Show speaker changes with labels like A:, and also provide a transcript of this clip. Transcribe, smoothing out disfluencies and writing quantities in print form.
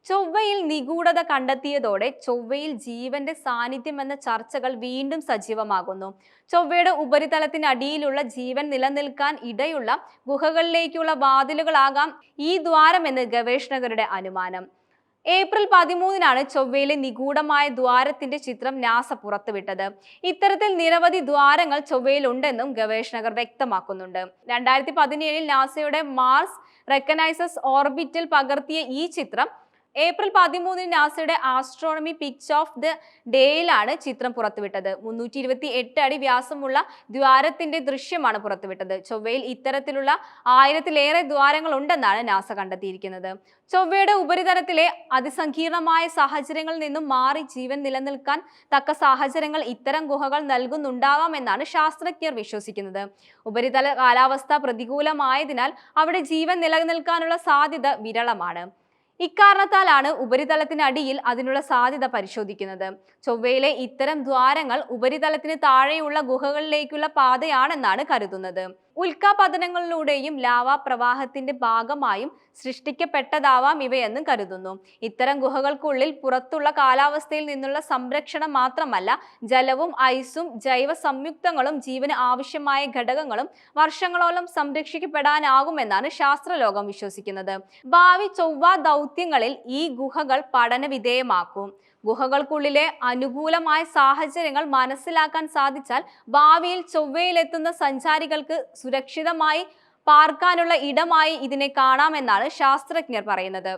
A: ചൊവ്വയിൽ നിഗൂഢത കണ്ടെത്തിയതോടെ ചൊവ്വയിൽ ജീവന്റെ സാന്നിധ്യം എന്ന ചർച്ചകൾ വീണ്ടും സജീവമാകുന്നു. ചൊവ്വയുടെ ഉപരിതലത്തിനടിയിലുള്ള ജീവൻ നിലനിൽക്കാൻ ഇടയുള്ള ഗുഹകളിലേക്കുള്ള വാതിലുകളാകാം ഈ ദ്വാരമെന്ന് ഗവേഷകരുടെ അനുമാനം. ഏപ്രിൽ 13-നാണ് ചൊവ്വയിലെ നിഗൂഢമായ ദ്വാരത്തിന്റെ ചിത്രം നാസ പുറത്തുവിട്ടത്. ഇത്തരത്തിൽ നിരവധി ദ്വാരങ്ങൾ ചൊവ്വയിൽ ഉണ്ടെന്നും ഗവേഷകർ വ്യക്തമാക്കുന്നുണ്ട്. 2017-ൽ നാസയുടെ മാർസ് റെക്കഗ്നൈസസ് ഓർബിറ്റിൽ പകർത്തിയ ഈ ചിത്രം ഏപ്രിൽ 13-ന് നാസയുടെ ആസ്ട്രോണമി പിക്ചർ ഓഫ് ദ ഡേയിലാണ് ചിത്രം പുറത്തുവിട്ടത്. 328 അടി വ്യാസമുള്ള ദ്വാരത്തിന്റെ ദൃശ്യമാണ് പുറത്തുവിട്ടത്. ചൊവ്വയിൽ ഇത്തരത്തിലുള്ള 1000-ലേറെ ദ്വാരങ്ങൾ ഉണ്ടെന്നാണ് നാസ കണ്ടെത്തിയിരിക്കുന്നത്. ചൊവ്വയുടെ ഉപരിതലത്തിലെ അതിസങ്കീർണമായ സാഹചര്യങ്ങളിൽ നിന്നും മാറി ജീവൻ നിലനിൽക്കാൻ തക്ക സാഹചര്യങ്ങൾ ഇത്തരം ഗുഹകൾ നൽകുന്നുണ്ടാവാമെന്നാണ് ശാസ്ത്രജ്ഞർ വിശ്വസിക്കുന്നത്. ഉപരിതല കാലാവസ്ഥ പ്രതികൂലമായതിനാൽ അവിടെ ജീവൻ നിലനിൽക്കാനുള്ള സാധ്യത വിരളമാണ്. ഇക്കാരണത്താലാണ് ഉപരിതലത്തിനടിയിൽ അതിനുള്ള സാധ്യത പരിശോധിക്കുന്നത്. ചൊവ്വയിലെ ഇത്തരം ദ്വാരങ്ങൾ ഉപരിതലത്തിന് താഴെയുള്ള ഗുഹകളിലേക്കുള്ള പാതയാണെന്നാണ് കരുതുന്നത്. ഉൽക്കാപതനങ്ങളിലൂടെയും ലാവാ പ്രവാഹത്തിന്റെ ഭാഗമായും സൃഷ്ടിക്കപ്പെട്ടതാവാം ഇവയെന്നും കരുതുന്നു. ഇത്തരം ഗുഹകൾക്കുള്ളിൽ പുറത്തുള്ള കാലാവസ്ഥയിൽ നിന്നുള്ള സംരക്ഷണം മാത്രമല്ല, ജലവും ഐസും ജൈവ സംയുക്തങ്ങളും ജീവന് ആവശ്യമായ ഘടകങ്ങളും വർഷങ്ങളോളം സംരക്ഷിക്കപ്പെടാനാകുമെന്നാണ് ശാസ്ത്രലോകം വിശ്വസിക്കുന്നത്. ഭാവി ചൊവ്വ ദൗത്യങ്ങളിൽ ഈ ഗുഹകൾ പഠന വിധേയമാക്കും. ഗുഹകൾക്കുള്ളിലെ അനുകൂലമായ സാഹചര്യങ്ങൾ മനസ്സിലാക്കാൻ സാധിച്ചാൽ ഭാവിയിൽ ചൊവ്വയിലെത്തുന്ന സഞ്ചാരികൾക്ക് സുരക്ഷിതമായി പാർക്കാനുള്ള ഇടമായി ഇതിനെ കാണാമെന്നാണ് ശാസ്ത്രജ്ഞർ പറയുന്നത്.